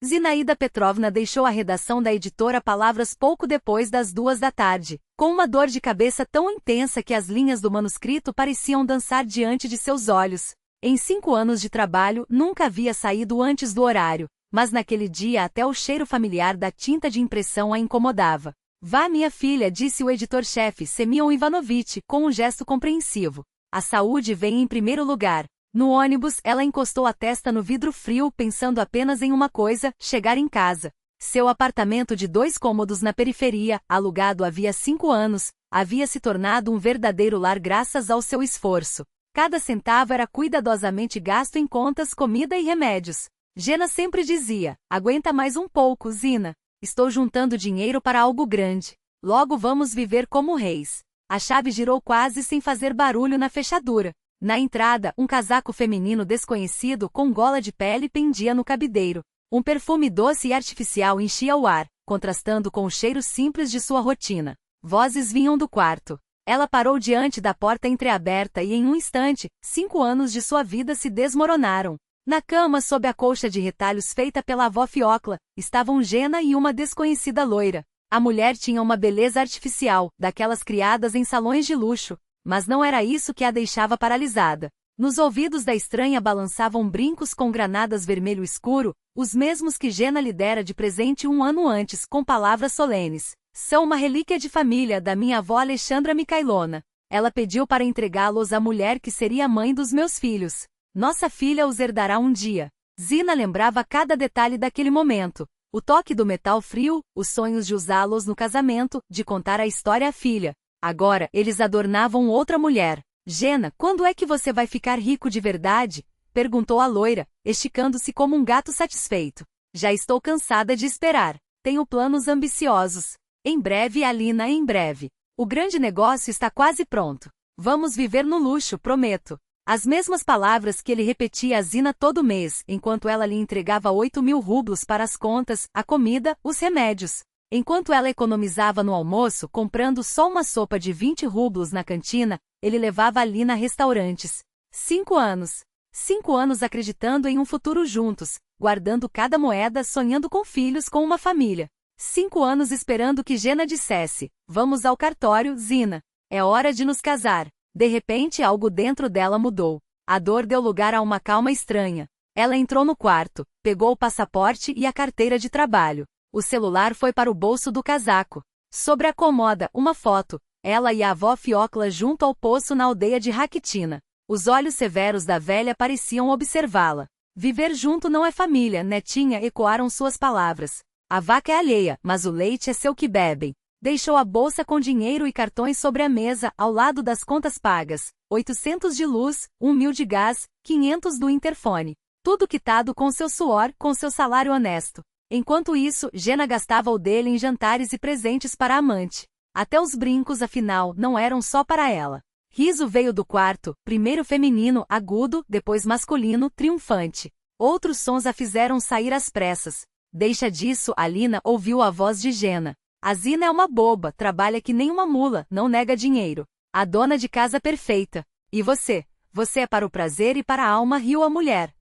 Zinaida Petrovna deixou a redação da editora Palavras pouco depois das 2 da tarde, com uma dor de cabeça tão intensa que as linhas do manuscrito pareciam dançar diante de seus olhos. Em 5 anos de trabalho, nunca havia saído antes do horário, mas naquele dia até o cheiro familiar da tinta de impressão a incomodava. Vá, minha filha, disse o editor-chefe Semyon Ivanovitch, com um gesto compreensivo. A saúde vem em primeiro lugar. No ônibus, ela encostou a testa no vidro frio, pensando apenas em uma coisa: chegar em casa. Seu apartamento de 2 cômodos na periferia, alugado havia 5 anos, havia se tornado um verdadeiro lar graças ao seu esforço. Cada centavo era cuidadosamente gasto em contas, comida e remédios. Gena sempre dizia: aguenta mais um pouco, Zina. Estou juntando dinheiro para algo grande. Logo vamos viver como reis. A chave girou quase sem fazer barulho na fechadura. Na entrada, um casaco feminino desconhecido com gola de pele pendia no cabideiro. Um perfume doce e artificial enchia o ar, contrastando com o cheiro simples de sua rotina. Vozes vinham do quarto. Ela parou diante da porta entreaberta e em um instante, 5 anos de sua vida se desmoronaram. Na cama, sob a colcha de retalhos feita pela avó Fiocla, estavam Gena e uma desconhecida loira. A mulher tinha uma beleza artificial, daquelas criadas em salões de luxo, mas não era isso que a deixava paralisada. Nos ouvidos da estranha balançavam brincos com granadas vermelho escuro, os mesmos que Gena lhe dera de presente 1 ano antes, com palavras solenes. São uma relíquia de família da minha avó Alexandra Mikhailona. Ela pediu para entregá-los à mulher que seria a mãe dos meus filhos. Nossa filha os herdará um dia. Zina lembrava cada detalhe daquele momento. O toque do metal frio, os sonhos de usá-los no casamento, de contar a história à filha. Agora, eles adornavam outra mulher. Gena, quando é que você vai ficar rico de verdade? Perguntou a loira, esticando-se como um gato satisfeito. Já estou cansada de esperar. Tenho planos ambiciosos. Em breve, Alina, em breve. O grande negócio está quase pronto. Vamos viver no luxo, prometo. As mesmas palavras que ele repetia a Zina todo mês, enquanto ela lhe entregava 8.000 rublos para as contas, a comida, os remédios. Enquanto ela economizava no almoço, comprando só uma sopa de 20 rublos na cantina, ele levava Alina a restaurantes. 5 anos. 5 anos acreditando em um futuro juntos, guardando cada moeda, sonhando com filhos, com uma família. 5 anos esperando que Gena dissesse: vamos ao cartório, Zina. É hora de nos casar. De repente, algo dentro dela mudou. A dor deu lugar a uma calma estranha. Ela entrou no quarto, pegou o passaporte e a carteira de trabalho. O celular foi para o bolso do casaco. Sobre a cômoda, uma foto. Ela e a avó Fiocla junto ao poço na aldeia de Rakitina. Os olhos severos da velha pareciam observá-la. Viver junto não é família, netinha, ecoaram suas palavras. A vaca é alheia, mas o leite é seu que bebem. Deixou a bolsa com dinheiro e cartões sobre a mesa, ao lado das contas pagas. 800 de luz, 1.000 de gás, 500 do interfone. Tudo quitado com seu suor, com seu salário honesto. Enquanto isso, Gena gastava o dele em jantares e presentes para a amante. Até os brincos, afinal, não eram só para ela. Riso veio do quarto, primeiro feminino, agudo, depois masculino, triunfante. Outros sons a fizeram sair às pressas. Deixa disso, Alina ouviu a voz de Gena. A Zina é uma boba, trabalha que nem uma mula, não nega dinheiro. A dona de casa perfeita. E você? Você é para o prazer e para a alma, riu a mulher.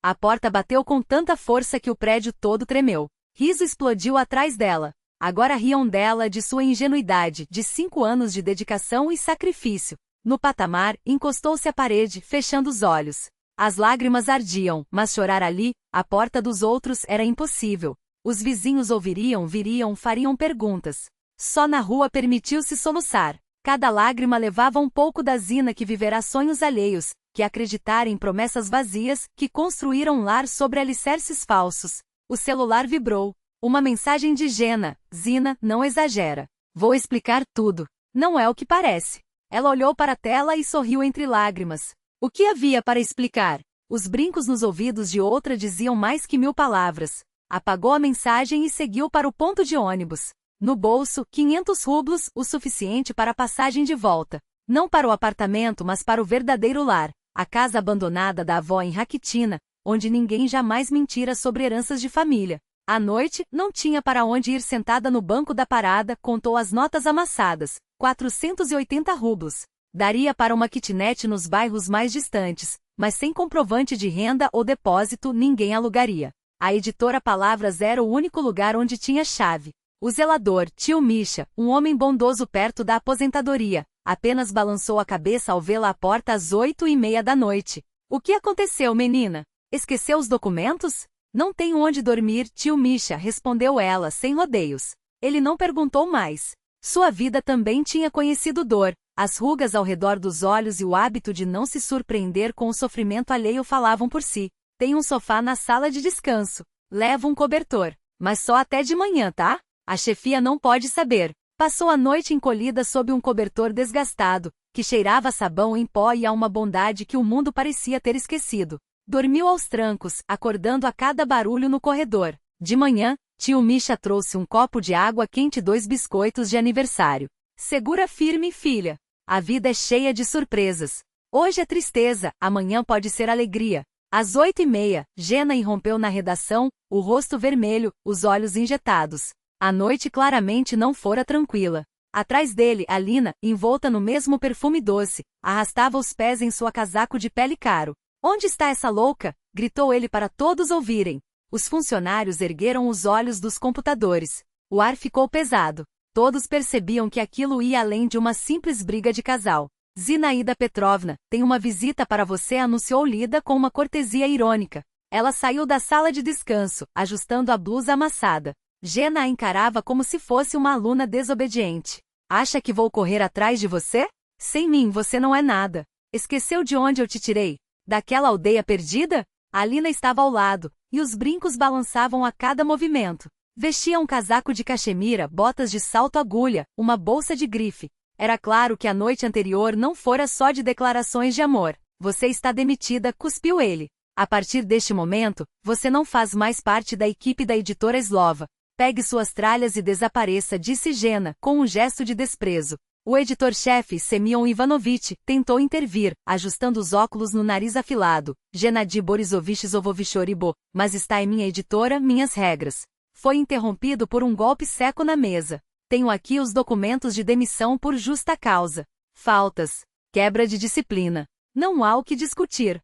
A porta bateu com tanta força que o prédio todo tremeu. Riso explodiu atrás dela. Agora riam dela, de sua ingenuidade, de 5 anos de dedicação e sacrifício. No patamar, encostou-se à parede, fechando os olhos. As lágrimas ardiam, mas chorar ali, à porta dos outros, era impossível. Os vizinhos ouviriam, viriam, fariam perguntas. Só na rua permitiu-se soluçar. Cada lágrima levava um pouco da Zina que viverá sonhos alheios, que acreditar em promessas vazias, que construíram um lar sobre alicerces falsos. O celular vibrou. Uma mensagem de Gena: Zina, não exagera. Vou explicar tudo. Não é o que parece. Ela olhou para a tela e sorriu entre lágrimas. O que havia para explicar? Os brincos nos ouvidos de outra diziam mais que 1000 palavras. Apagou a mensagem e seguiu para o ponto de ônibus. No bolso, 500 rublos, o suficiente para a passagem de volta. Não para o apartamento, mas para o verdadeiro lar. A casa abandonada da avó em Rakitina, onde ninguém jamais mentira sobre heranças de família. À noite, não tinha para onde ir. Sentada no banco da parada, contou as notas amassadas. 480 rublos. Daria para uma kitnet nos bairros mais distantes, mas sem comprovante de renda ou depósito ninguém alugaria. A editora Palavras era o único lugar onde tinha chave. O zelador, tio Misha, um homem bondoso perto da aposentadoria, apenas balançou a cabeça ao vê-la à porta às 8:30 da noite. O que aconteceu, menina? Esqueceu os documentos? Não tenho onde dormir, tio Misha, respondeu ela sem rodeios. Ele não perguntou mais. Sua vida também tinha conhecido dor. As rugas ao redor dos olhos e o hábito de não se surpreender com o sofrimento alheio falavam por si. Tem um sofá na sala de descanso. Leva um cobertor. Mas só até de manhã, tá? A chefia não pode saber. Passou a noite encolhida sob um cobertor desgastado, que cheirava a sabão em pó e a uma bondade que o mundo parecia ter esquecido. Dormiu aos trancos, acordando a cada barulho no corredor. De manhã, tio Misha trouxe um copo de água quente e 2 biscoitos de aniversário. Segura firme, filha. A vida é cheia de surpresas. Hoje é tristeza, amanhã pode ser alegria. Às 8:30, Jenna irrompeu na redação, o rosto vermelho, os olhos injetados. A noite claramente não fora tranquila. Atrás dele, Alina, envolta no mesmo perfume doce, arrastava os pés em sua casaco de pele caro. Onde está essa louca? Gritou ele para todos ouvirem. Os funcionários ergueram os olhos dos computadores. O ar ficou pesado. Todos percebiam que aquilo ia além de uma simples briga de casal. Zinaida Petrovna, tem uma visita para você, anunciou Lida com uma cortesia irônica. Ela saiu da sala de descanso, ajustando a blusa amassada. Jenna a encarava como se fosse uma aluna desobediente. Acha que vou correr atrás de você? Sem mim você não é nada. Esqueceu de onde eu te tirei? Daquela aldeia perdida? Alina estava ao lado, e os brincos balançavam a cada movimento. Vestia um casaco de cachemira, botas de salto-agulha, uma bolsa de grife. Era claro que a noite anterior não fora só de declarações de amor. Você está demitida, cuspiu ele. A partir deste momento, você não faz mais parte da equipe da editora Slova. Pegue suas tralhas e desapareça, disse Jenna, com um gesto de desprezo. O editor-chefe, Semyon Ivanovich, tentou intervir, ajustando os óculos no nariz afilado. Gennady Borisovich Zovovichoribo, mas está em minha editora, minhas regras. Foi interrompido por um golpe seco na mesa. Tenho aqui os documentos de demissão por justa causa. Faltas. Quebra de disciplina. Não há o que discutir.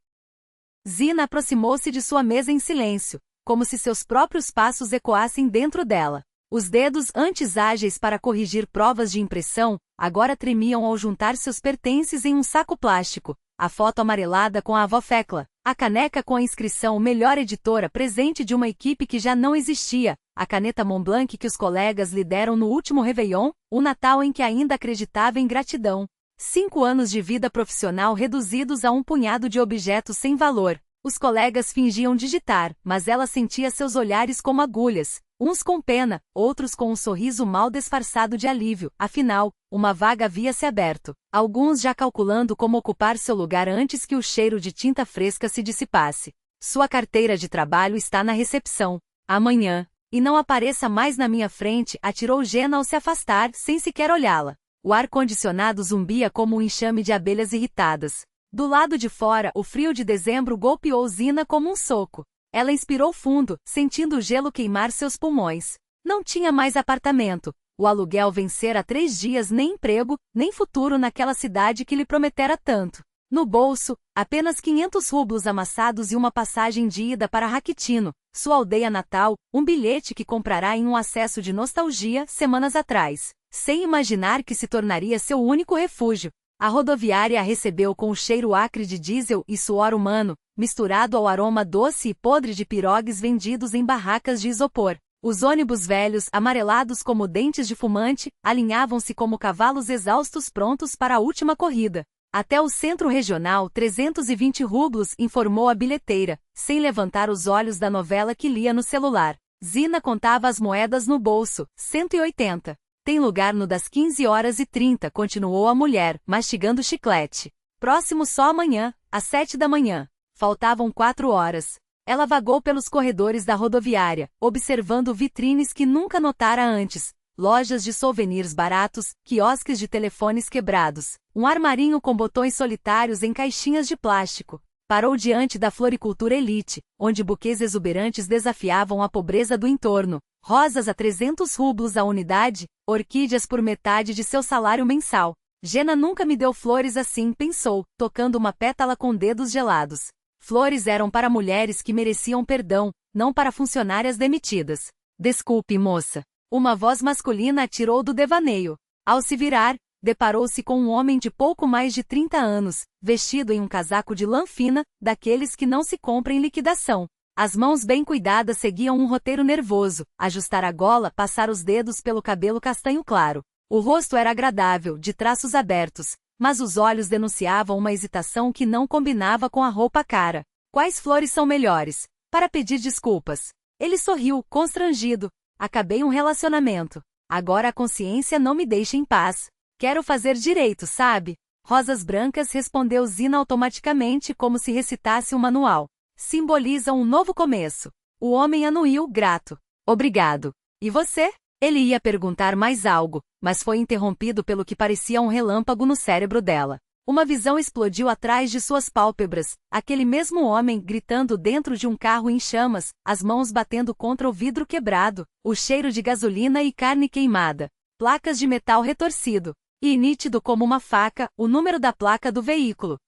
Zina aproximou-se de sua mesa em silêncio, como se seus próprios passos ecoassem dentro dela. Os dedos, antes ágeis para corrigir provas de impressão, agora tremiam ao juntar seus pertences em um saco plástico. A foto amarelada com a avó Fekla, a caneca com a inscrição melhor editora, presente de uma equipe que já não existia, a caneta Montblanc que os colegas lhe deram no último Réveillon, o Natal em que ainda acreditava em gratidão. 5 anos de vida profissional reduzidos a um punhado de objetos sem valor. Os colegas fingiam digitar, mas ela sentia seus olhares como agulhas, uns com pena, outros com um sorriso mal disfarçado de alívio. Afinal, uma vaga havia se aberto, alguns já calculando como ocupar seu lugar antes que o cheiro de tinta fresca se dissipasse. Sua carteira de trabalho está na recepção. Amanhã. E não apareça mais na minha frente, atirou Jenna ao se afastar, sem sequer olhá-la. O ar-condicionado zumbia como um enxame de abelhas irritadas. Do lado de fora, o frio de dezembro golpeou Zina como um soco. Ela inspirou fundo, sentindo o gelo queimar seus pulmões. Não tinha mais apartamento. O aluguel vencera 3 dias, nem emprego, nem futuro naquela cidade que lhe prometera tanto. No bolso, apenas 500 rublos amassados e uma passagem de ida para Rakitino, sua aldeia natal, um bilhete que comprará em um acesso de nostalgia semanas atrás, sem imaginar que se tornaria seu único refúgio. A rodoviária a recebeu com o cheiro acre de diesel e suor humano, misturado ao aroma doce e podre de pirogues vendidos em barracas de isopor. Os ônibus velhos, amarelados como dentes de fumante, alinhavam-se como cavalos exaustos prontos para a última corrida. Até o centro regional, 320 rublos, informou a bilheteira, sem levantar os olhos da novela que lia no celular. Zina contava as moedas no bolso, 180. Tem lugar no das 15h30, continuou a mulher, mastigando chiclete. Próximo só amanhã, às 7 da manhã. Faltavam 4 horas. Ela vagou pelos corredores da rodoviária, observando vitrines que nunca notara antes, lojas de souvenirs baratos, quiosques de telefones quebrados, um armarinho com botões solitários em caixinhas de plástico. Parou diante da floricultura elite, onde buquês exuberantes desafiavam a pobreza do entorno. Rosas a 300 rublos a unidade, orquídeas por metade de seu salário mensal. Jenna nunca me deu flores assim, pensou, tocando uma pétala com dedos gelados. Flores eram para mulheres que mereciam perdão, não para funcionárias demitidas. Desculpe, moça. Uma voz masculina a tirou do devaneio. Ao se virar, deparou-se com um homem de pouco mais de 30 anos, vestido em um casaco de lã fina, daqueles que não se compra em liquidação. As mãos bem cuidadas seguiam um roteiro nervoso, ajustar a gola, passar os dedos pelo cabelo castanho claro. O rosto era agradável, de traços abertos, mas os olhos denunciavam uma hesitação que não combinava com a roupa cara. Quais flores são melhores? Para pedir desculpas. Ele sorriu, constrangido. Acabei um relacionamento. Agora a consciência não me deixa em paz. Quero fazer direito, sabe? Rosas brancas, respondeu Zina automaticamente como se recitasse um manual. Simbolizam um novo começo. O homem anuiu, grato. Obrigado. E você? Ele ia perguntar mais algo, mas foi interrompido pelo que parecia um relâmpago no cérebro dela. Uma visão explodiu atrás de suas pálpebras, aquele mesmo homem gritando dentro de um carro em chamas, as mãos batendo contra o vidro quebrado, o cheiro de gasolina e carne queimada, placas de metal retorcido, e nítido como uma faca, o número da placa do veículo.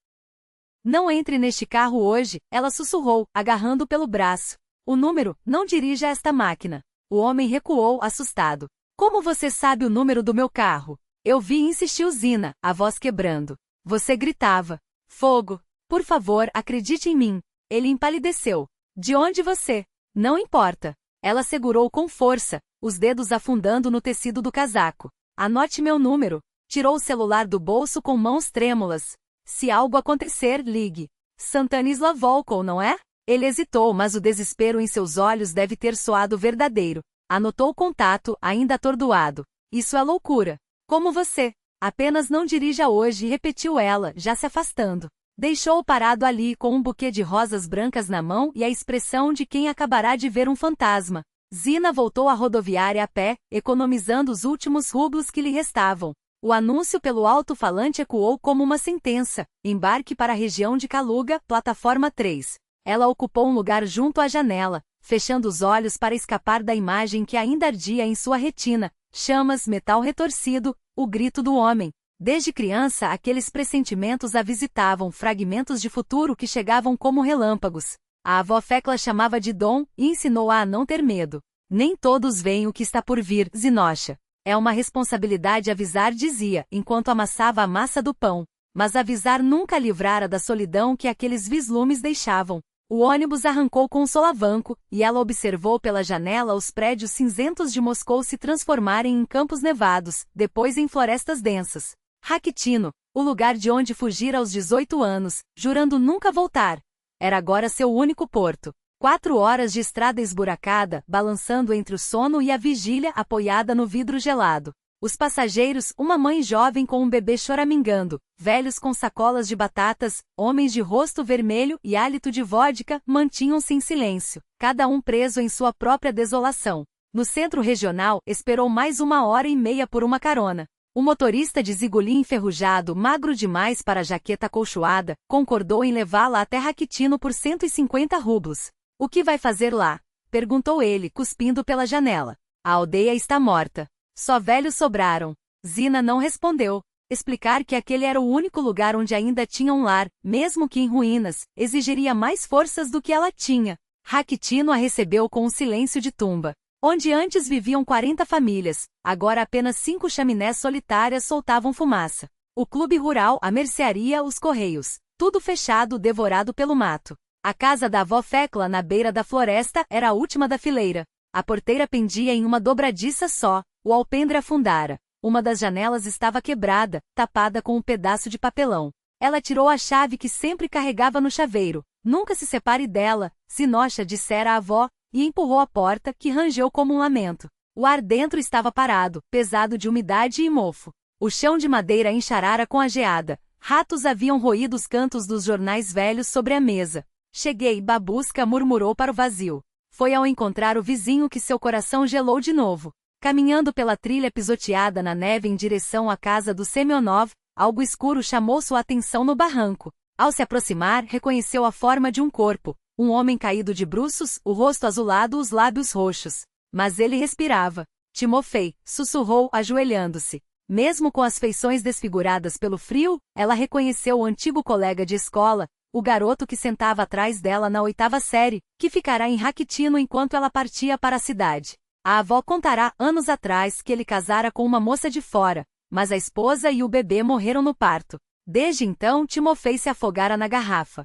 Não entre neste carro hoje, ela sussurrou, agarrando pelo braço. O número, não dirija esta máquina. O homem recuou, assustado. Como você sabe o número do meu carro? Eu vi, insistiu Zina, a voz quebrando. Você gritava. Fogo. Por favor, acredite em mim. Ele empalideceu. De onde você? Não importa. Ela segurou com força, os dedos afundando no tecido do casaco. Anote meu número. Tirou o celular do bolso com mãos trêmulas. Se algo acontecer, ligue. Stanisław Volkow, não é? Ele hesitou, mas o desespero em seus olhos deve ter soado verdadeiro. Anotou o contato, ainda atordoado. Isso é loucura. Como você? Apenas não dirija hoje, repetiu ela, já se afastando. Deixou-o parado ali com um buquê de rosas brancas na mão e a expressão de quem acabará de ver um fantasma. Zina voltou à rodoviária a pé, economizando os últimos rublos que lhe restavam. O anúncio pelo alto-falante ecoou como uma sentença. Embarque para a região de Kaluga, plataforma 3. Ela ocupou um lugar junto à janela, fechando os olhos para escapar da imagem que ainda ardia em sua retina. Chamas, metal retorcido, o grito do homem. Desde criança, aqueles pressentimentos a visitavam, fragmentos de futuro que chegavam como relâmpagos. A avó Fekla chamava de dom e ensinou-a a não ter medo. Nem todos veem o que está por vir, Zinosha. É uma responsabilidade avisar, dizia, enquanto amassava a massa do pão. Mas avisar nunca a livrara da solidão que aqueles vislumes deixavam. O ônibus arrancou com um solavanco, e ela observou pela janela os prédios cinzentos de Moscou se transformarem em campos nevados, depois em florestas densas. Rakhitino, o lugar de onde fugira aos 18 anos, jurando nunca voltar. Era agora seu único porto. 4 horas de estrada esburacada, balançando entre o sono e a vigília apoiada no vidro gelado. Os passageiros, uma mãe jovem com um bebê choramingando, velhos com sacolas de batatas, homens de rosto vermelho e hálito de vodka, mantinham-se em silêncio, cada um preso em sua própria desolação. No centro regional, esperou mais 1h30 por uma carona. O motorista de zigolim enferrujado, magro demais para a jaqueta acolchoada, concordou em levá-la até Rakhitino por 150 rublos. O que vai fazer lá? Perguntou ele, cuspindo pela janela. A aldeia está morta. Só velhos sobraram. Zina não respondeu. Explicar que aquele era o único lugar onde ainda tinha um lar, mesmo que em ruínas, exigiria mais forças do que ela tinha. Rakhitino a recebeu com um silêncio de tumba. Onde antes viviam 40 famílias, agora apenas 5 chaminés solitárias soltavam fumaça. O clube rural, a mercearia, os correios. Tudo fechado, devorado pelo mato. A casa da avó Fekla na beira da floresta era a última da fileira. A porteira pendia em uma dobradiça só, o alpendre afundara. Uma das janelas estava quebrada, tapada com um pedaço de papelão. Ela tirou a chave que sempre carregava no chaveiro. Nunca se separe dela, Zinosha, dissera a avó, e empurrou a porta, que rangeu como um lamento. O ar dentro estava parado, pesado de umidade e mofo. O chão de madeira encharara com a geada. Ratos haviam roído os cantos dos jornais velhos sobre a mesa. Cheguei, Babusca murmurou para o vazio. Foi ao encontrar o vizinho que seu coração gelou de novo. Caminhando pela trilha pisoteada na neve em direção à casa do Semyonov, algo escuro chamou sua atenção no barranco. Ao se aproximar, reconheceu a forma de um corpo. Um homem caído de bruços, o rosto azulado, os lábios roxos. Mas ele respirava. Timofei, sussurrou, ajoelhando-se. Mesmo com as feições desfiguradas pelo frio, ela reconheceu o antigo colega de escola, o garoto que sentava atrás dela na 8ª série, que ficará em Raquitino enquanto ela partia para a cidade. A avó contará anos atrás que ele casara com uma moça de fora, mas a esposa e o bebê morreram no parto. Desde então Timofei se afogara na garrafa.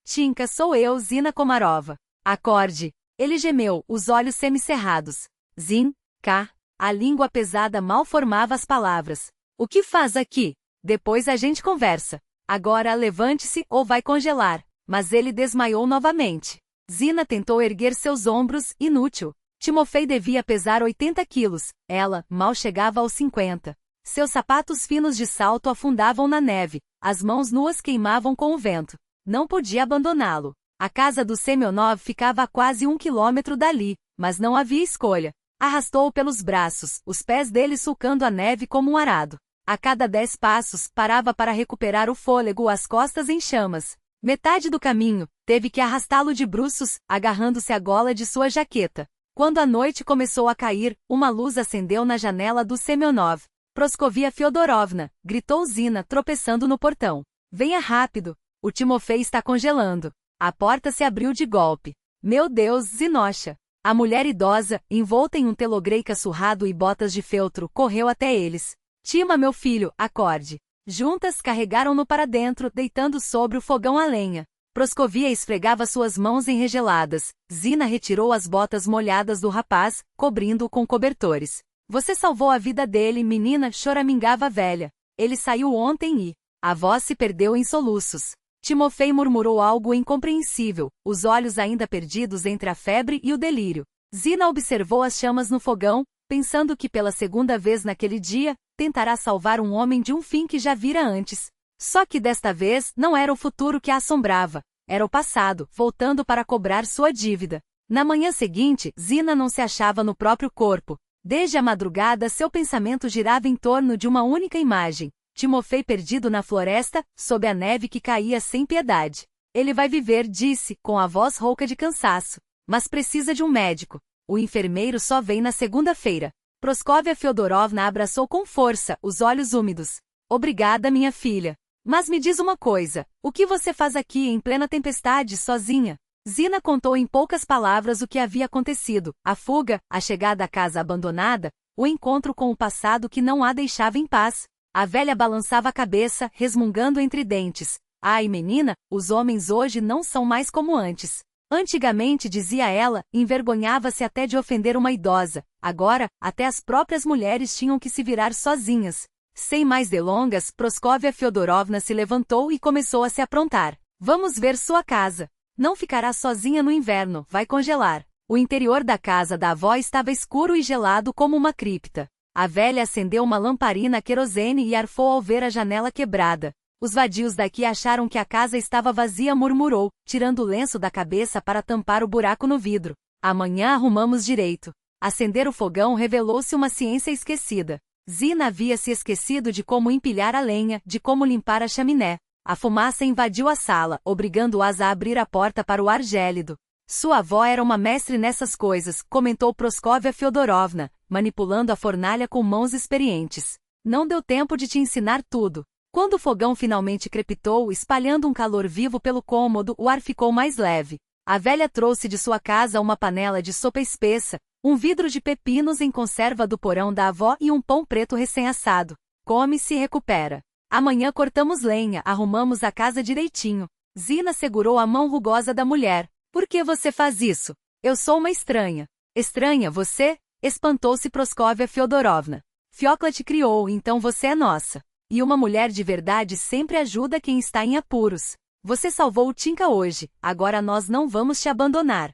Tinka, sou eu, Zina Komarova. Acorde. Ele gemeu, os olhos semicerrados. Zin, K. A língua pesada mal formava as palavras. O que faz aqui? Depois a gente conversa. Agora levante-se ou vai congelar. Mas ele desmaiou novamente. Zina tentou erguer seus ombros, inútil. Timofei devia pesar 80 quilos. Ela, mal chegava aos 50. Seus sapatos finos de salto afundavam na neve. As mãos nuas queimavam com o vento. Não podia abandoná-lo. A casa do Semyonov ficava a quase 1 quilômetro dali, mas não havia escolha. Arrastou-o pelos braços, os pés dele sulcando a neve como um arado. A cada 10 passos, parava para recuperar o fôlego, as costas em chamas. Metade do caminho, teve que arrastá-lo de bruços, agarrando-se à gola de sua jaqueta. Quando a noite começou a cair, uma luz acendeu na janela do Semyonov. Proskovia Fyodorovna, gritou Zina, tropeçando no portão. Venha rápido, o Timofei está congelando. A porta se abriu de golpe. Meu Deus, Zinosha! A mulher idosa, envolta em um telogreica surrado e botas de feltro, correu até eles. Tima, meu filho, acorde. Juntas carregaram-no para dentro, deitando sobre o fogão a lenha. Proskovia esfregava suas mãos enregeladas. Zina retirou as botas molhadas do rapaz, cobrindo-o com cobertores. Você salvou a vida dele, menina, choramingava a velha. Ele saiu ontem e... A voz se perdeu em soluços. Timofei murmurou algo incompreensível, os olhos ainda perdidos entre a febre e o delírio. Zina observou as chamas no fogão, pensando que pela segunda vez naquele dia, tentará salvar um homem de um fim que já vira antes. Só que desta vez não era o futuro que a assombrava, era o passado, voltando para cobrar sua dívida. Na manhã seguinte, Zina não se achava no próprio corpo. Desde a madrugada seu pensamento girava em torno de uma única imagem. Timofei perdido na floresta, sob a neve que caía sem piedade. Ele vai viver, disse, com a voz rouca de cansaço. Mas precisa de um médico. O enfermeiro só vem na segunda-feira. Proskovia Fyodorovna abraçou com força, os olhos úmidos. Obrigada, minha filha. Mas me diz uma coisa, o que você faz aqui em plena tempestade, sozinha? Zina contou em poucas palavras o que havia acontecido, a fuga, a chegada à casa abandonada, o encontro com o passado que não a deixava em paz. A velha balançava a cabeça, resmungando entre dentes. Ai, menina, os homens hoje não são mais como antes. Antigamente, dizia ela, envergonhava-se até de ofender uma idosa. Agora, até as próprias mulheres tinham que se virar sozinhas. Sem mais delongas, Proskovia Fyodorovna se levantou e começou a se aprontar. Vamos ver sua casa. Não ficará sozinha no inverno, vai congelar. O interior da casa da avó estava escuro e gelado como uma cripta. A velha acendeu uma lamparina a querosene e arfou ao ver a janela quebrada. Os vadios daqui acharam que a casa estava vazia, murmurou, tirando o lenço da cabeça para tampar o buraco no vidro. Amanhã arrumamos direito. Acender o fogão revelou-se uma ciência esquecida. Zina havia se esquecido de como empilhar a lenha, de como limpar a chaminé. A fumaça invadiu a sala, obrigando-as a abrir a porta para o ar gélido. Sua avó era uma mestre nessas coisas, comentou Proskovia Fyodorovna, manipulando a fornalha com mãos experientes. Não deu tempo de te ensinar tudo. Quando o fogão finalmente crepitou, espalhando um calor vivo pelo cômodo, o ar ficou mais leve. A velha trouxe de sua casa uma panela de sopa espessa, um vidro de pepinos em conserva do porão da avó e um pão preto recém-assado. Come-se e recupera. Amanhã cortamos lenha, arrumamos a casa direitinho. Zina segurou a mão rugosa da mulher. Por que você faz isso? Eu sou uma estranha. Estranha, você? Espantou-se Proskovia Fyodorovna. Fiocla te criou, então você é nossa. E uma mulher de verdade sempre ajuda quem está em apuros. Você salvou o Tinka hoje, agora nós não vamos te abandonar.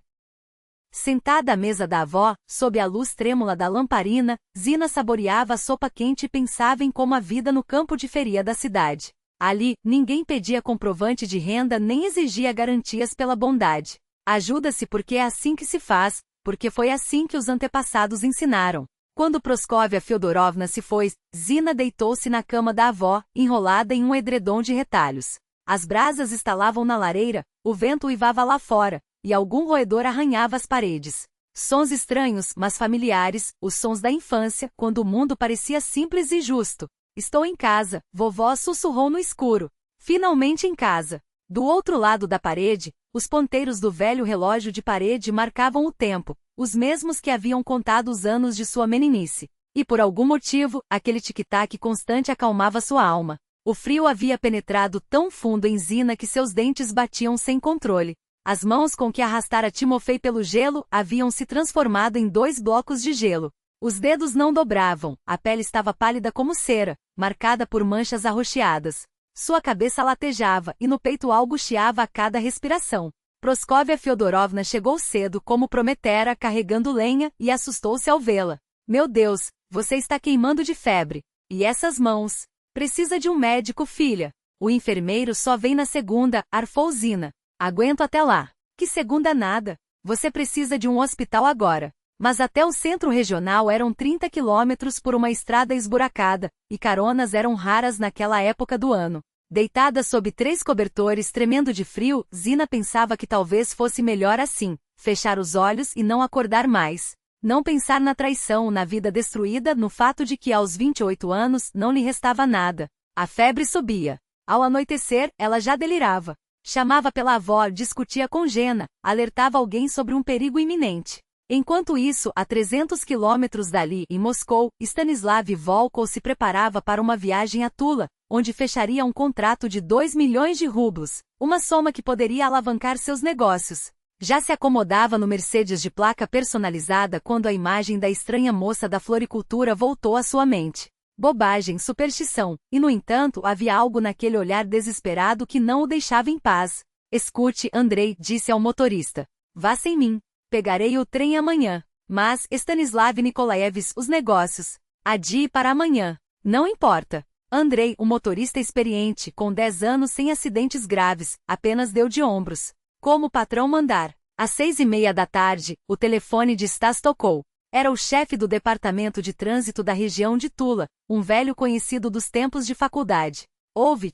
Sentada à mesa da avó, sob a luz trêmula da lamparina, Zina saboreava a sopa quente e pensava em como a vida no campo diferia da cidade. Ali, ninguém pedia comprovante de renda nem exigia garantias pela bondade. Ajuda-se porque é assim que se faz, porque foi assim que os antepassados ensinaram. Quando Proskovia Fyodorovna se foi, Zina deitou-se na cama da avó, enrolada em um edredom de retalhos. As brasas estalavam na lareira, o vento uivava lá fora, e algum roedor arranhava as paredes. Sons estranhos, mas familiares, os sons da infância, quando o mundo parecia simples e justo. Estou em casa, vovó sussurrou no escuro. Finalmente em casa. Do outro lado da parede, os ponteiros do velho relógio de parede marcavam o tempo, os mesmos que haviam contado os anos de sua meninice. E por algum motivo, aquele tic-tac constante acalmava sua alma. O frio havia penetrado tão fundo em Zina que seus dentes batiam sem controle. As mãos com que arrastara Timofei pelo gelo haviam se transformado em 2 blocos de gelo. Os dedos não dobravam, a pele estava pálida como cera, marcada por manchas arroxeadas. Sua cabeça latejava e no peito algo chiava a cada respiração. Praskovia Fyodorovna chegou cedo como prometera carregando lenha e assustou-se ao vê-la. Meu Deus, você está queimando de febre. E essas mãos? Precisa de um médico, filha. O enfermeiro só vem na segunda, arfou Zina. Aguento até lá. Que segunda nada. Você precisa de um hospital agora. Mas até o centro regional eram 30 quilômetros por uma estrada esburacada, e caronas eram raras naquela época do ano. Deitada sob 3 cobertores tremendo de frio, Zina pensava que talvez fosse melhor assim, fechar os olhos e não acordar mais. Não pensar na traição, na vida destruída, no fato de que aos 28 anos não lhe restava nada. A febre subia. Ao anoitecer, ela já delirava. Chamava pela avó, discutia com Gena, alertava alguém sobre um perigo iminente. Enquanto isso, a 300 quilômetros dali, em Moscou, Stanislav Volkov se preparava para uma viagem a Tula, onde fecharia um contrato de 2 milhões de rublos, uma soma que poderia alavancar seus negócios. Já se acomodava no Mercedes de placa personalizada quando a imagem da estranha moça da floricultura voltou à sua mente. Bobagem, superstição, e no entanto havia algo naquele olhar desesperado que não o deixava em paz. Escute, Andrei, disse ao motorista. Vá sem mim. Pegarei o trem amanhã. Mas, Stanislav Nikolaevich, os negócios. Adie para amanhã. Não importa. Andrei, o motorista experiente, com 10 anos sem acidentes graves, apenas deu de ombros. Como o patrão mandar. Às 6:30 da tarde, o telefone de Stas tocou. Era o chefe do departamento de trânsito da região de Tula, um velho conhecido dos tempos de faculdade.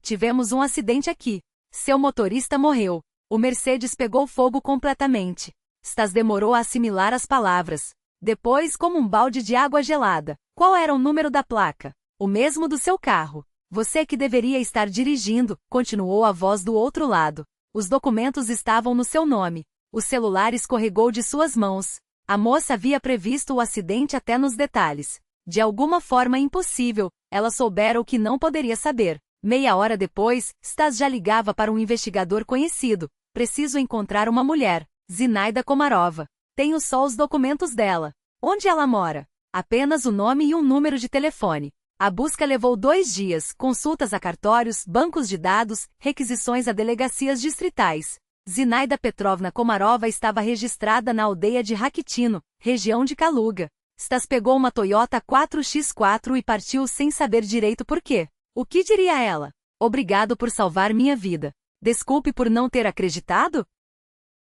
Tivemos um acidente aqui. Seu motorista morreu. O Mercedes pegou fogo completamente. Stas demorou a assimilar as palavras. Depois, como um balde de água gelada. Qual era o número da placa? O mesmo do seu carro. Você que deveria estar dirigindo, continuou a voz do outro lado. Os documentos estavam no seu nome. O celular escorregou de suas mãos. A moça havia previsto o acidente até nos detalhes. De alguma forma impossível, ela soubera o que não poderia saber. Meia hora depois, Stas já ligava para um investigador conhecido. Preciso encontrar uma mulher. Zinaida Komarova. Tenho só os documentos dela. Onde ela mora? Apenas o nome e um número de telefone. A busca levou 2 dias, consultas a cartórios, bancos de dados, requisições a delegacias distritais. Zinaida Petrovna Komarova estava registrada na aldeia de Rakitino, região de Kaluga. Stas pegou uma Toyota 4x4 e partiu sem saber direito por quê. O que diria ela? Obrigado por salvar minha vida. Desculpe por não ter acreditado?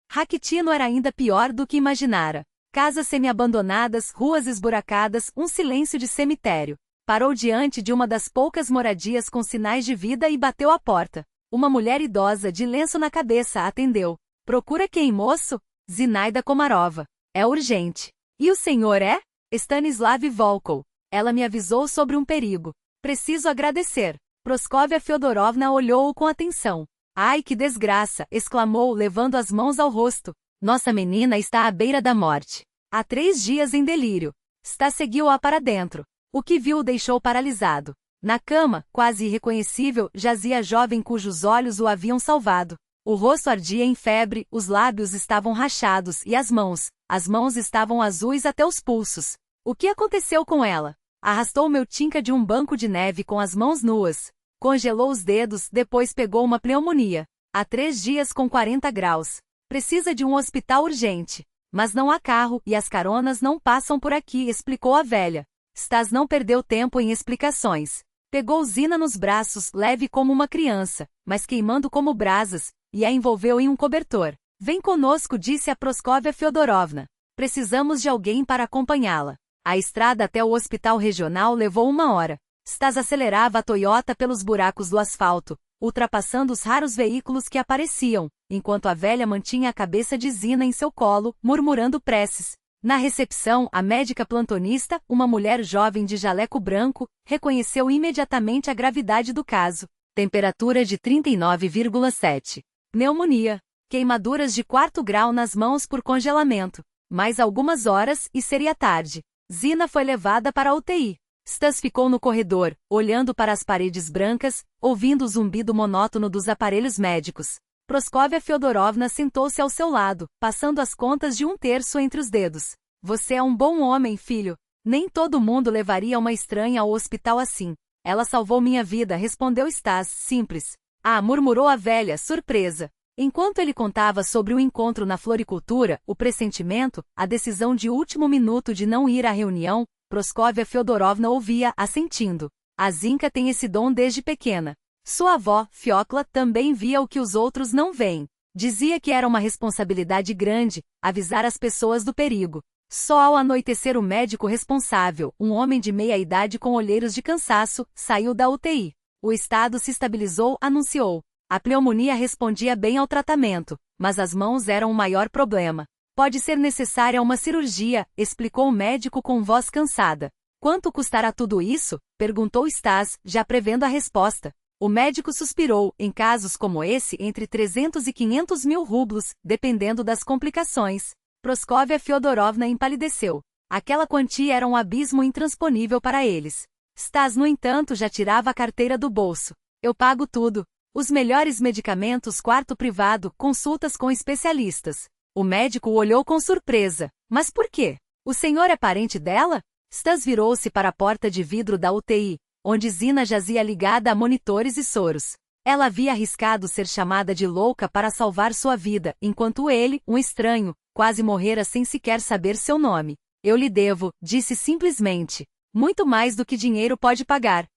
Rakitino era ainda pior do que imaginara. Casas semi-abandonadas, ruas esburacadas, um silêncio de cemitério. Parou diante de uma das poucas moradias com sinais de vida e bateu à porta. Uma mulher idosa de lenço na cabeça atendeu. Procura quem, moço? Zinaida Komarova. É urgente. E o senhor é? Stanislav Volkov. Ela me avisou sobre um perigo. Preciso agradecer. Praskovia Fyodorovna olhou-o com atenção. Ai, que desgraça! Exclamou, levando as mãos ao rosto. Nossa menina está à beira da morte. Há 3 dias em delírio. Stas seguiu-a para dentro. O que viu o deixou paralisado. Na cama, quase irreconhecível, jazia a jovem cujos olhos o haviam salvado. O rosto ardia em febre, os lábios estavam rachados e as mãos estavam azuis até os pulsos. O que aconteceu com ela? Arrastou Meltinka de um banco de neve com as mãos nuas. Congelou os dedos, depois pegou uma pneumonia. Há 3 dias com 40 graus. Precisa de um hospital urgente. Mas não há carro e as caronas não passam por aqui, explicou a velha. Stas não perdeu tempo em explicações. Pegou Zina nos braços, leve como uma criança, mas queimando como brasas, e a envolveu em um cobertor. Vem conosco, disse a Praskovia Fyodorovna. Precisamos de alguém para acompanhá-la. A estrada até o hospital regional levou 1 hora. Stas acelerava a Toyota pelos buracos do asfalto, ultrapassando os raros veículos que apareciam, enquanto a velha mantinha a cabeça de Zina em seu colo, murmurando preces. Na recepção, a médica plantonista, uma mulher jovem de jaleco branco, reconheceu imediatamente a gravidade do caso. Temperatura de 39,7. Pneumonia. Queimaduras de 4º grau nas mãos por congelamento. Mais algumas horas e seria tarde. Zina foi levada para a UTI. Stas ficou no corredor, olhando para as paredes brancas, ouvindo o zumbido monótono dos aparelhos médicos. Praskovia Fyodorovna sentou-se ao seu lado, passando as contas de 1/3 entre os dedos. Você é um bom homem, filho. Nem todo mundo levaria uma estranha ao hospital assim. Ela salvou minha vida, respondeu Stas, simples. Ah, murmurou a velha, surpresa. Enquanto ele contava sobre o encontro na floricultura, o pressentimento, a decisão de último minuto de não ir à reunião, Praskovia Fyodorovna ouvia, assentindo. A Zinka tem esse dom desde pequena. Sua avó, Fiokla, também via o que os outros não veem. Dizia que era uma responsabilidade grande, avisar as pessoas do perigo. Só ao anoitecer o médico responsável, um homem de meia idade com olheiros de cansaço, saiu da UTI. O estado se estabilizou, anunciou. A pneumonia respondia bem ao tratamento, mas as mãos eram o maior problema. Pode ser necessária uma cirurgia, explicou o médico com voz cansada. Quanto custará tudo isso? Perguntou Stas, já prevendo a resposta. O médico suspirou, em casos como esse, entre 300 e 500 mil rublos, dependendo das complicações. Praskovia Fyodorovna empalideceu. Aquela quantia era um abismo intransponível para eles. Stas, no entanto, já tirava a carteira do bolso. Eu pago tudo. Os melhores medicamentos, quarto privado, consultas com especialistas. O médico o olhou com surpresa. Mas por quê? O senhor é parente dela? Stas virou-se para a porta de vidro da UTI, onde Zina jazia ligada a monitores e soros. Ela havia arriscado ser chamada de louca para salvar sua vida, enquanto ele, um estranho, quase morrera sem sequer saber seu nome. Eu lhe devo, disse simplesmente. Muito mais do que dinheiro pode pagar.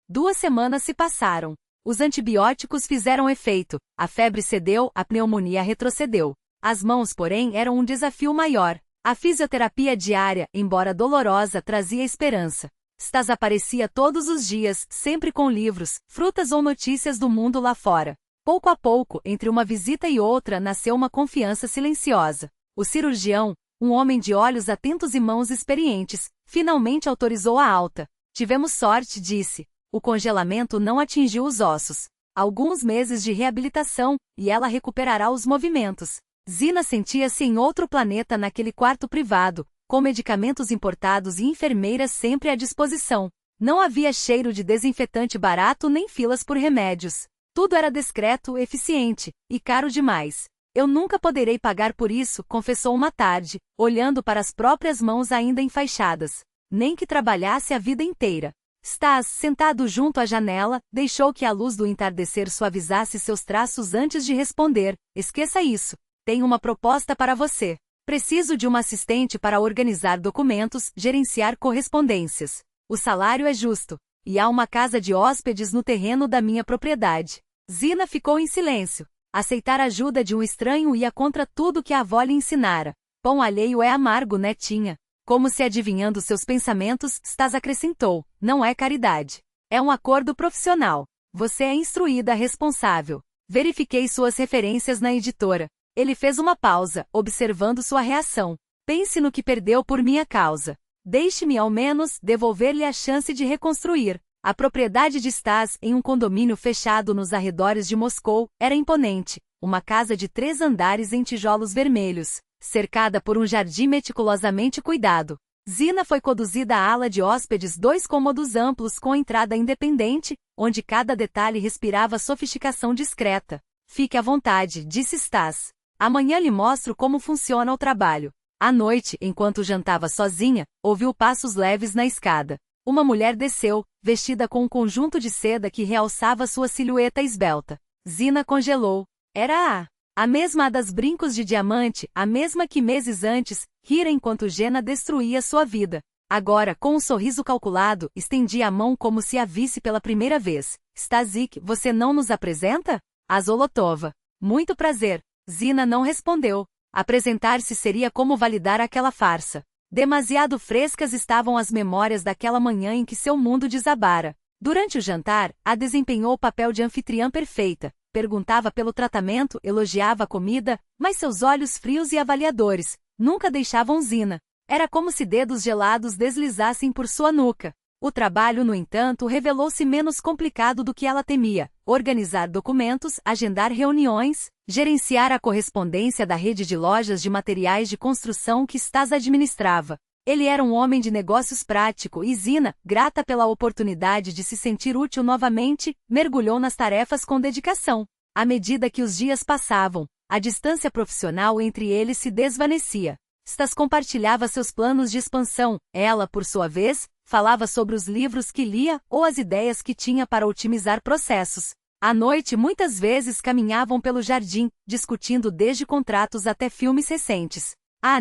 2 semanas se passaram. Os antibióticos fizeram efeito, a febre cedeu, a pneumonia retrocedeu. As mãos, porém, eram um desafio maior. A fisioterapia diária, embora dolorosa, trazia esperança. Stas aparecia todos os dias, sempre com livros, frutas ou notícias do mundo lá fora. Pouco a pouco, entre uma visita e outra, nasceu uma confiança silenciosa. O cirurgião, um homem de olhos atentos e mãos experientes, finalmente autorizou a alta. Tivemos sorte, disse. O congelamento não atingiu os ossos. Alguns meses de reabilitação, e ela recuperará os movimentos. Zina sentia-se em outro planeta naquele quarto privado, com medicamentos importados e enfermeiras sempre à disposição. Não havia cheiro de desinfetante barato nem filas por remédios. Tudo era discreto, eficiente, e caro demais. Eu nunca poderei pagar por isso, confessou uma tarde, olhando para as próprias mãos ainda enfaixadas. Nem que trabalhasse a vida inteira. Stas, sentado junto à janela, deixou que a luz do entardecer suavizasse seus traços antes de responder. Esqueça isso. Tenho uma proposta para você. Preciso de uma assistente para organizar documentos, gerenciar correspondências. O salário é justo. E há uma casa de hóspedes no terreno da minha propriedade. Zina ficou em silêncio. Aceitar a ajuda de um estranho ia contra tudo que a avó lhe ensinara. Pão alheio é amargo, netinha. Como se adivinhando seus pensamentos, Stas acrescentou, não é caridade. É um acordo profissional. Você é instruída, responsável. Verifiquei suas referências na editora. Ele fez uma pausa, observando sua reação. Pense no que perdeu por minha causa. Deixe-me, ao menos, devolver-lhe a chance de reconstruir. A propriedade de Stas, em um condomínio fechado nos arredores de Moscou, era imponente. Uma casa de 3 andares em tijolos vermelhos, cercada por um jardim meticulosamente cuidado. Zina foi conduzida à ala de hóspedes, 2 cômodos amplos com entrada independente, onde cada detalhe respirava sofisticação discreta. Fique à vontade, disse Stas. Amanhã lhe mostro como funciona o trabalho. À noite, enquanto jantava sozinha, ouviu passos leves na escada. Uma mulher desceu, vestida com um conjunto de seda que realçava sua silhueta esbelta. Zina congelou. Era a mesma das brincos de diamante, a mesma que meses antes, rira enquanto Gena destruía sua vida. Agora, com um sorriso calculado, estendia a mão como se a visse pela primeira vez. Stasik, você não nos apresenta? A Zolotova. Muito prazer. Zina não respondeu. Apresentar-se seria como validar aquela farsa. Demasiado frescas estavam as memórias daquela manhã em que seu mundo desabara. Durante o jantar, a desempenhou o papel de anfitriã perfeita. Perguntava pelo tratamento, elogiava a comida, mas seus olhos frios e avaliadores nunca deixavam Zina. Era como se dedos gelados deslizassem por sua nuca. O trabalho, no entanto, revelou-se menos complicado do que ela temia. Organizar documentos, agendar reuniões, gerenciar a correspondência da rede de lojas de materiais de construção que Stas administrava. Ele era um homem de negócios prático e Zina, grata pela oportunidade de se sentir útil novamente, mergulhou nas tarefas com dedicação. À medida que os dias passavam, a distância profissional entre eles se desvanecia. Stas compartilhava seus planos de expansão, ela, por sua vez, falava sobre os livros que lia ou as ideias que tinha para otimizar processos. À noite, muitas vezes caminhavam pelo jardim, discutindo desde contratos até filmes recentes.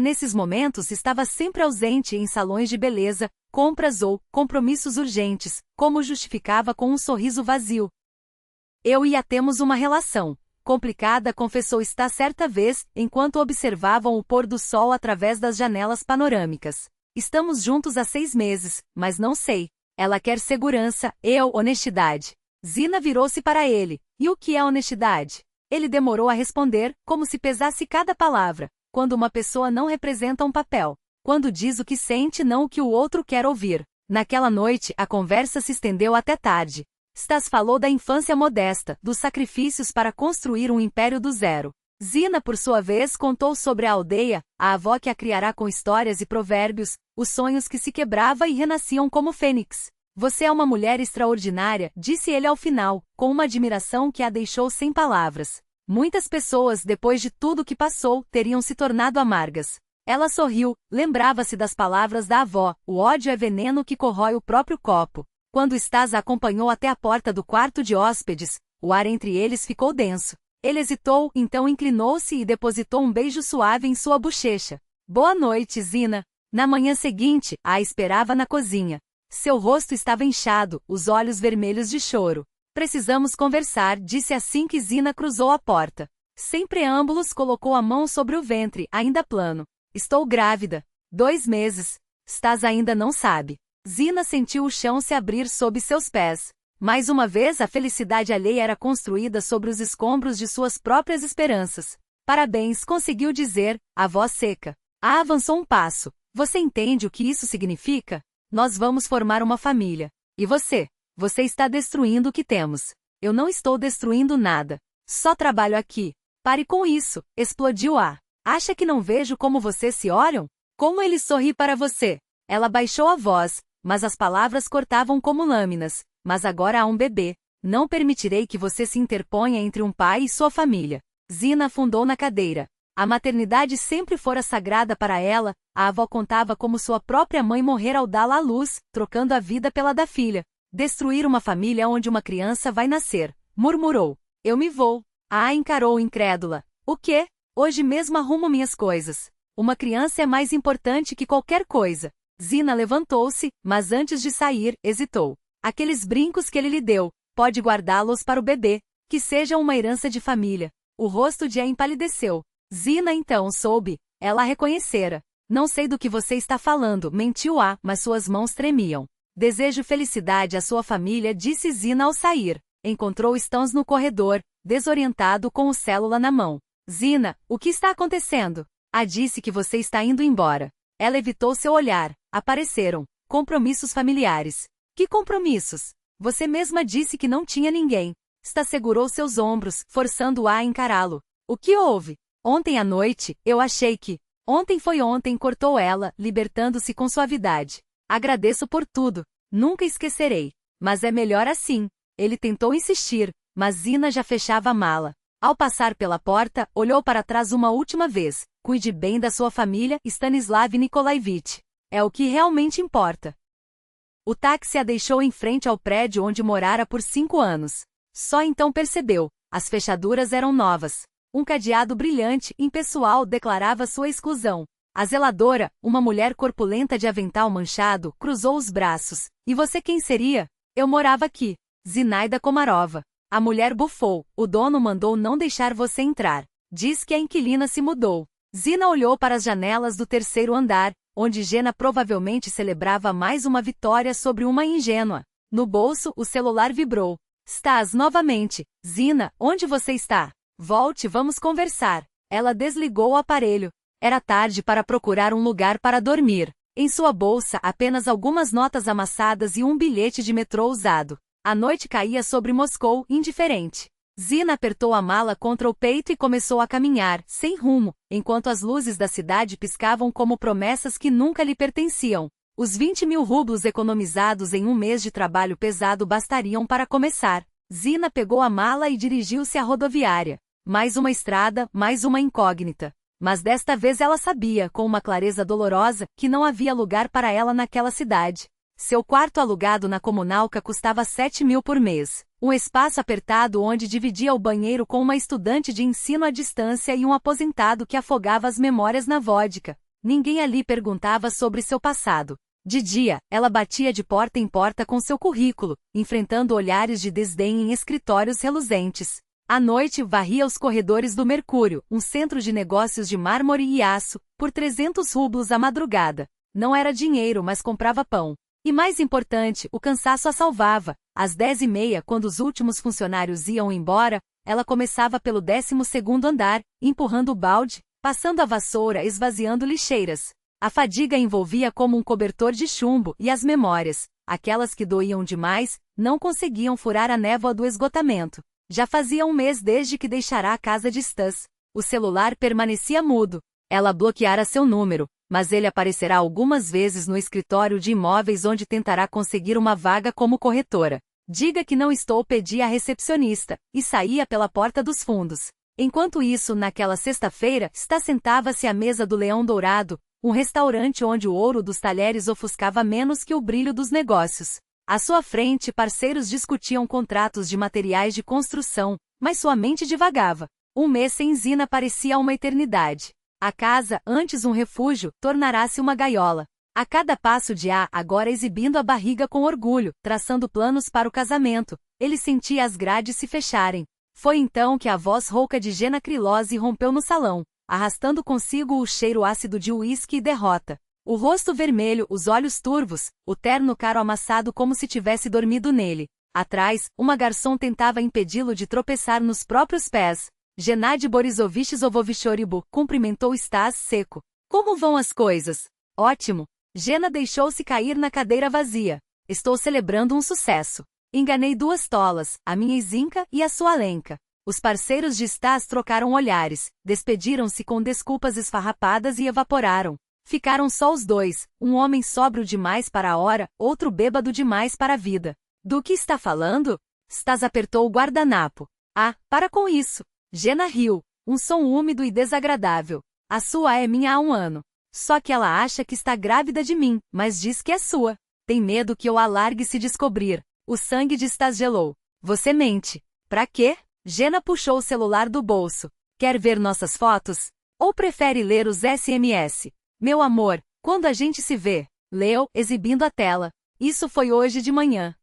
Nesses momentos estava sempre ausente em salões de beleza, compras ou compromissos urgentes, como justificava com um sorriso vazio. Eu e a temos uma relação complicada, confessou Stas certa vez, enquanto observavam o pôr do sol através das janelas panorâmicas. Estamos juntos há 6 meses, mas não sei. Ela quer segurança, eu, honestidade. Zina virou-se para ele. E o que é honestidade? Ele demorou a responder, como se pesasse cada palavra. Quando uma pessoa não representa um papel. Quando diz o que sente, não o que o outro quer ouvir. Naquela noite, a conversa se estendeu até tarde. Stas falou da infância modesta, dos sacrifícios para construir um império do zero. Zina, por sua vez, contou sobre a aldeia, a avó que a criará com histórias e provérbios, os sonhos que se quebrava e renasciam como fênix. Você é uma mulher extraordinária, disse ele ao final, com uma admiração que a deixou sem palavras. Muitas pessoas, depois de tudo que passou, teriam se tornado amargas. Ela sorriu, lembrava-se das palavras da avó, o ódio é veneno que corrói o próprio copo. Quando Stas a acompanhou até a porta do quarto de hóspedes, o ar entre eles ficou denso. Ele hesitou, então inclinou-se e depositou um beijo suave em sua bochecha. Boa noite, Zina. Na manhã seguinte, a esperava na cozinha. Seu rosto estava inchado, os olhos vermelhos de choro. Precisamos conversar, disse assim que Zina cruzou a porta. Sem preâmbulos, colocou a mão sobre o ventre, ainda plano. Estou grávida. 2 meses. Stas ainda não sabe. Zina sentiu o chão se abrir sob seus pés. Mais uma vez a felicidade alheia era construída sobre os escombros de suas próprias esperanças. Parabéns, conseguiu dizer, a voz seca. Avançou um passo. Você entende o que isso significa? Nós vamos formar uma família. E você? Você está destruindo o que temos. Eu não estou destruindo nada. Só trabalho aqui. Pare com isso, explodiu A. Acha que não vejo como vocês se olham? Como ele sorri para você? Ela baixou a voz, mas as palavras cortavam como lâminas. Mas agora há um bebê. Não permitirei que você se interponha entre um pai e sua família. Zina afundou na cadeira. A maternidade sempre fora sagrada para ela, a avó contava como sua própria mãe morrera ao dá-la à luz, trocando a vida pela da filha. Destruir uma família onde uma criança vai nascer, murmurou. Eu me vou. Encarou incrédula. O quê? Hoje mesmo arrumo minhas coisas. Uma criança é mais importante que qualquer coisa. Zina levantou-se, mas antes de sair, hesitou. Aqueles brincos que ele lhe deu, pode guardá-los para o bebê, que seja uma herança de família. O rosto de A empalideceu. Zina então soube, ela a reconhecera. Não sei do que você está falando, mentiu A, mas suas mãos tremiam. Desejo felicidade à sua família, disse Zina ao sair. Encontrou Stans no corredor, desorientado com o célula na mão. Zina, o que está acontecendo? A disse que você está indo embora. Ela evitou seu olhar. Apareceram compromissos familiares. Que compromissos? Você mesma disse que não tinha ninguém. Sta segurou seus ombros, forçando-a a encará-lo. O que houve? Ontem à noite, eu achei que... Ontem foi ontem, cortou ela, libertando-se com suavidade. Agradeço por tudo. Nunca esquecerei. Mas é melhor assim. Ele tentou insistir, mas Zina já fechava a mala. Ao passar pela porta, olhou para trás uma última vez. Cuide bem da sua família, Stanislav Nikolaevich. É o que realmente importa. O táxi a deixou em frente ao prédio onde morara por 5 anos. Só então percebeu. As fechaduras eram novas. Um cadeado brilhante, impessoal, declarava sua exclusão. A zeladora, uma mulher corpulenta de avental manchado, cruzou os braços. E você quem seria? Eu morava aqui. Zinaida Komarova. A mulher bufou. O dono mandou não deixar você entrar. Diz que a inquilina se mudou. Zina olhou para as janelas do 3º andar, onde Gena provavelmente celebrava mais uma vitória sobre uma ingênua. No bolso, o celular vibrou. Estás novamente. Zina, onde você está? Volte, vamos conversar. Ela desligou o aparelho. Era tarde para procurar um lugar para dormir. Em sua bolsa, apenas algumas notas amassadas e um bilhete de metrô usado. A noite caía sobre Moscou, indiferente. Zina apertou a mala contra o peito e começou a caminhar, sem rumo, enquanto as luzes da cidade piscavam como promessas que nunca lhe pertenciam. Os 20.000 rublos economizados em um mês de trabalho pesado bastariam para começar. Zina pegou a mala e dirigiu-se à rodoviária. Mais uma estrada, mais uma incógnita. Mas desta vez ela sabia, com uma clareza dolorosa, que não havia lugar para ela naquela cidade. Seu quarto alugado na Comunalca custava 7.000 por mês. Um espaço apertado onde dividia o banheiro com uma estudante de ensino à distância e um aposentado que afogava as memórias na vodka. Ninguém ali perguntava sobre seu passado. De dia, ela batia de porta em porta com seu currículo, enfrentando olhares de desdém em escritórios reluzentes. À noite, varria os corredores do Mercúrio, um centro de negócios de mármore e aço, por 300 rublos à madrugada. Não era dinheiro, mas comprava pão. E mais importante, o cansaço a salvava. Às 10h30, quando os últimos funcionários iam embora, ela começava pelo 12º andar, empurrando o balde, passando a vassoura, esvaziando lixeiras. A fadiga envolvia como um cobertor de chumbo e as memórias, aquelas que doíam demais, não conseguiam furar a névoa do esgotamento. Já fazia um mês desde que deixara a casa de Stas. O celular permanecia mudo. Ela bloqueara seu número, mas ele aparecerá algumas vezes no escritório de imóveis onde tentará conseguir uma vaga como corretora. Diga que não estou, pedia a recepcionista, e saía pela porta dos fundos. Enquanto isso, naquela sexta-feira, Stas sentava-se à mesa do Leão Dourado, um restaurante onde o ouro dos talheres ofuscava menos que o brilho dos negócios. À sua frente, parceiros discutiam contratos de materiais de construção, mas sua mente divagava. Um mês sem Zina parecia uma eternidade. A casa, antes um refúgio, tornará-se uma gaiola. A cada passo de A, agora exibindo a barriga com orgulho, traçando planos para o casamento, ele sentia as grades se fecharem. Foi então que a voz rouca de Gena Krylose rompeu no salão, arrastando consigo o cheiro ácido de uísque e derrota. O rosto vermelho, os olhos turvos, o terno caro amassado como se tivesse dormido nele. Atrás, uma garçom tentava impedi-lo de tropeçar nos próprios pés. Gennady Borisovich Zovovichoribu cumprimentou Stas seco. Como vão as coisas? Ótimo. Gena deixou-se cair na cadeira vazia. Estou celebrando um sucesso. Enganei 2 tolas, a minha Zinka e a sua Alenka. Os parceiros de Stas trocaram olhares, despediram-se com desculpas esfarrapadas e evaporaram. Ficaram só os dois, um homem sóbrio demais para a hora, outro bêbado demais para a vida. Do que está falando? Stas apertou o guardanapo. Ah, para com isso. Gena riu, um som úmido e desagradável. A sua é minha há 1 ano. Só que ela acha que está grávida de mim, mas diz que é sua. Tem medo que eu a largue se descobrir. O sangue de Stas gelou. Você mente. Pra quê? Gena puxou o celular do bolso. Quer ver nossas fotos? Ou prefere ler os SMS? Meu amor, quando a gente se vê? Leu, exibindo a tela. Isso foi hoje de manhã.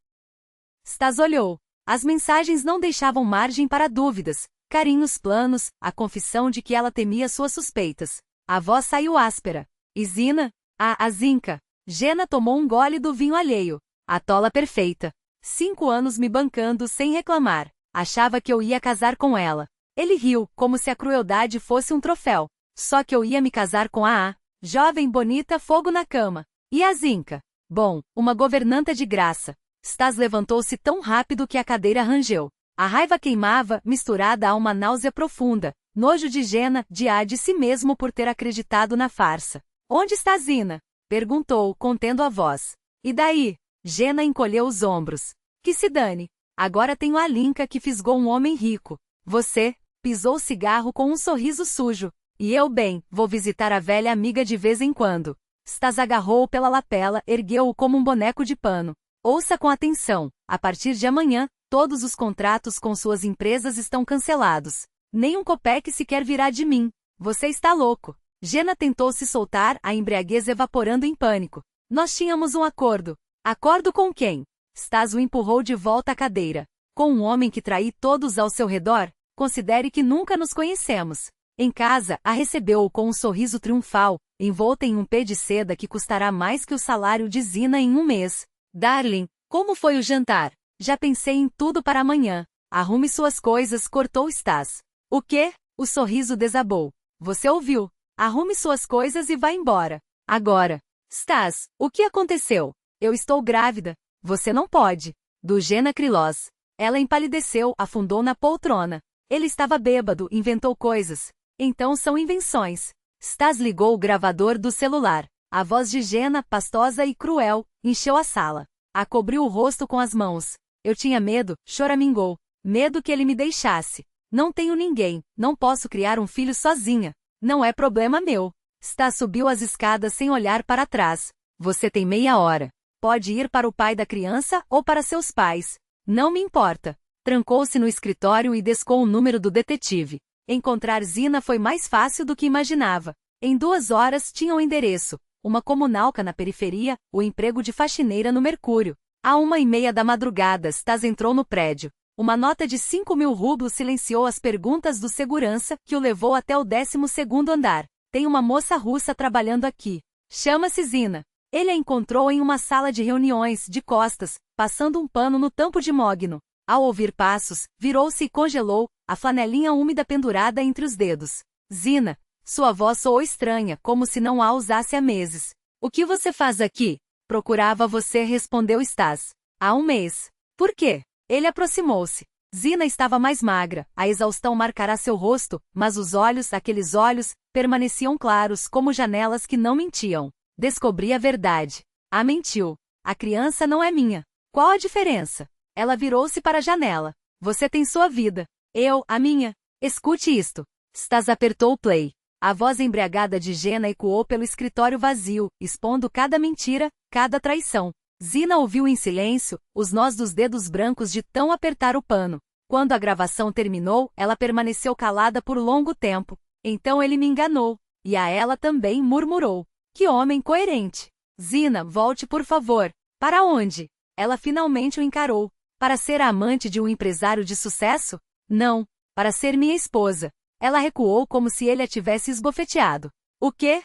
Stas olhou. As mensagens não deixavam margem para dúvidas. Carinhos planos, a confissão de que ela temia suas suspeitas. A voz saiu áspera. E Zina? A Zinka. Gena tomou um gole do vinho alheio. A tola perfeita. 5 anos me bancando sem reclamar. Achava que eu ia casar com ela. Ele riu, como se a crueldade fosse um troféu. Só que eu ia me casar com a jovem bonita fogo na cama. E a Zinka? Bom, uma governanta de graça. Stas levantou-se tão rápido que a cadeira rangeu. A raiva queimava, misturada a uma náusea profunda. Nojo de Gena, de si mesmo por ter acreditado na farsa. Onde está Zina? Perguntou, contendo a voz. E daí? Gena encolheu os ombros. Que se dane. Agora tenho a Alinka que fisgou um homem rico. Você? Pisou o cigarro com um sorriso sujo. E eu bem, vou visitar a velha amiga de vez em quando. Stas agarrou-o pela lapela, ergueu-o como um boneco de pano. Ouça com atenção. A partir de amanhã, todos os contratos com suas empresas estão cancelados. Nem um copeque sequer virá de mim. Você está louco. Gena tentou se soltar, a embriaguez evaporando em pânico. Nós tínhamos um acordo. Acordo com quem? Stas o empurrou de volta à cadeira. Com um homem que trai todos ao seu redor? Considere que nunca nos conhecemos. Em casa, a recebeu-o com um sorriso triunfal, envolta em um pé de seda que custará mais que o salário de Zina em um mês. Darling, como foi o jantar? Já pensei em tudo para amanhã. Arrume suas coisas, cortou Stas. O quê? O sorriso desabou. Você ouviu. Arrume suas coisas e vá embora. Agora. Stas, o que aconteceu? Eu estou grávida. Você não pode. Do Gena Krylov. Ela empalideceu, afundou na poltrona. Ele estava bêbado, inventou coisas. Então são invenções. Stas ligou o gravador do celular. A voz de Gena, pastosa e cruel, encheu a sala. A cobriu o rosto com as mãos. Eu tinha medo, choramingou. Medo que ele me deixasse. Não tenho ninguém, não posso criar um filho sozinha. Não é problema meu. Stas subiu as escadas sem olhar para trás. Você tem meia hora. Pode ir para o pai da criança ou para seus pais. Não me importa. Trancou-se no escritório e descou o número do detetive. Encontrar Zina foi mais fácil do que imaginava. Em 2 horas tinha o endereço. Uma comunalca na periferia, o emprego de faxineira no Mercúrio. À 1h30 da madrugada, Stas entrou no prédio. Uma nota de 5.000 rublos silenciou as perguntas do segurança, que o levou até o 12º andar. Tem uma moça russa trabalhando aqui. Chama-se Zina. Ele a encontrou em uma sala de reuniões, de costas, passando um pano no tampo de mogno. Ao ouvir passos, virou-se e congelou, a flanelinha úmida pendurada entre os dedos. Zina. Sua voz soou estranha, como se não a usasse há meses. O que você faz aqui? Procurava você, respondeu Stas. Há 1 mês. Por quê? Ele aproximou-se. Zina estava mais magra, a exaustão marcará seu rosto, mas os olhos, aqueles olhos, permaneciam claros como janelas que não mentiam. Descobri a verdade. Ah, mentiu. A criança não é minha. Qual a diferença? Ela virou-se para a janela. Você tem sua vida. Eu, a minha. Escute isto. Stas apertou o play. A voz embriagada de Gena ecoou pelo escritório vazio, expondo cada mentira, cada traição. Zina ouviu em silêncio, os nós dos dedos brancos de tão apertar o pano. Quando a gravação terminou, ela permaneceu calada por longo tempo. Então ele me enganou. E a ela também, murmurou. Que homem coerente. Zina, volte por favor. Para onde? Ela finalmente o encarou. Para ser a amante de um empresário de sucesso? Não. Para ser minha esposa. Ela recuou como se ele a tivesse esbofeteado. O quê?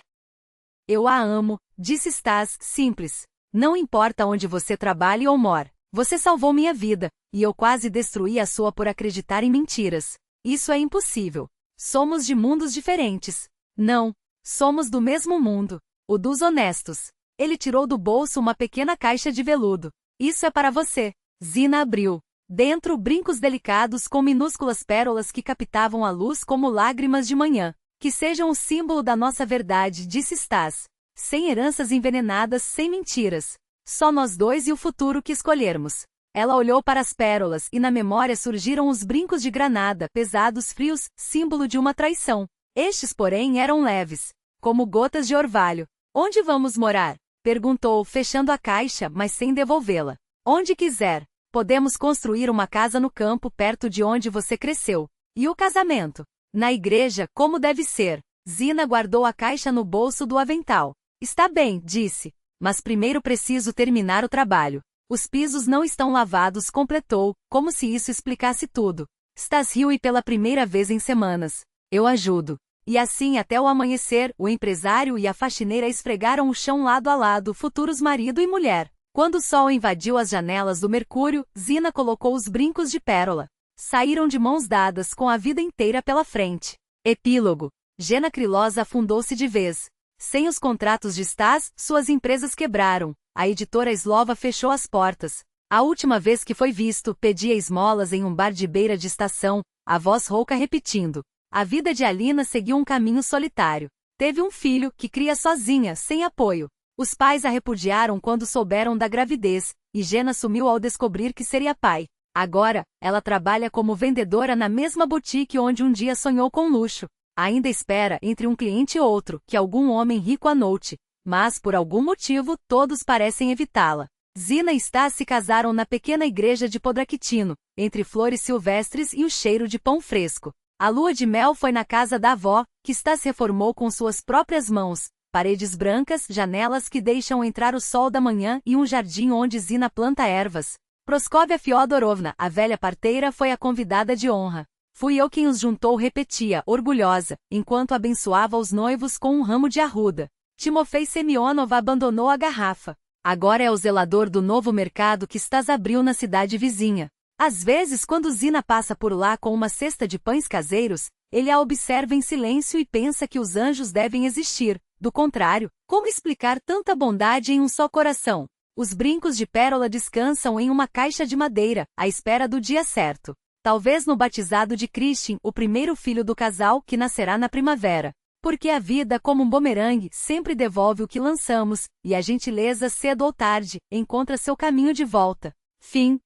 Eu a amo, disse Stas, simples. Não importa onde você trabalhe ou mora. Você salvou minha vida, e eu quase destruí a sua por acreditar em mentiras. Isso é impossível. Somos de mundos diferentes. Não. Somos do mesmo mundo. O dos honestos. Ele tirou do bolso uma pequena caixa de veludo. Isso é para você. Zina abriu. Dentro, brincos delicados com minúsculas pérolas que captavam a luz como lágrimas de manhã. Que sejam o símbolo da nossa verdade, disse Stas. Sem heranças envenenadas, sem mentiras. Só nós dois e o futuro que escolhermos. Ela olhou para as pérolas e na memória surgiram os brincos de granada, pesados, frios, símbolo de uma traição. Estes, porém, eram leves. Como gotas de orvalho. Onde vamos morar? Perguntou, fechando a caixa, mas sem devolvê-la. Onde quiser. Podemos construir uma casa no campo perto de onde você cresceu. E o casamento? Na igreja, como deve ser. Zina guardou a caixa no bolso do avental. Está bem, disse. Mas primeiro preciso terminar o trabalho. Os pisos não estão lavados, completou, como se isso explicasse tudo. Stas riu e pela primeira vez em semanas. Eu ajudo. E assim até o amanhecer, o empresário e a faxineira esfregaram o chão lado a lado, futuros marido e mulher. Quando o sol invadiu as janelas do Mercúrio, Zina colocou os brincos de pérola. Saíram de mãos dadas com a vida inteira pela frente. Epílogo. Gena Krylov afundou-se de vez. Sem os contratos de Stas, suas empresas quebraram. A editora eslova fechou as portas. A última vez que foi visto, pedia esmolas em um bar de beira de estação, a voz rouca repetindo. A vida de Alina seguiu um caminho solitário. Teve um filho, que cria sozinha, sem apoio. Os pais a repudiaram quando souberam da gravidez, e Gena sumiu ao descobrir que seria pai. Agora, ela trabalha como vendedora na mesma boutique onde um dia sonhou com luxo. Ainda espera, entre um cliente e outro, que algum homem rico a note. Mas, por algum motivo, todos parecem evitá-la. Zina e Stas se casaram na pequena igreja de Podrakitino, entre flores silvestres e o cheiro de pão fresco. A lua de mel foi na casa da avó, que Stas reformou com suas próprias mãos. Paredes brancas, janelas que deixam entrar o sol da manhã e um jardim onde Zina planta ervas. Proskovia Fyodorovna, a velha parteira, foi a convidada de honra. Fui eu quem os juntou, repetia, orgulhosa, enquanto abençoava os noivos com um ramo de arruda. Timofei Semyonov abandonou a garrafa. Agora é o zelador do novo mercado que Stas abriu na cidade vizinha. Às vezes, quando Zina passa por lá com uma cesta de pães caseiros, ele a observa em silêncio e pensa que os anjos devem existir, Do contrário, como explicar tanta bondade em um só coração? Os brincos de pérola descansam em uma caixa de madeira, à espera do dia certo. Talvez no batizado de Christian, o primeiro filho do casal que nascerá na primavera. Porque a vida, como um bumerangue, sempre devolve o que lançamos, e a gentileza, cedo ou tarde, encontra seu caminho de volta. Fim.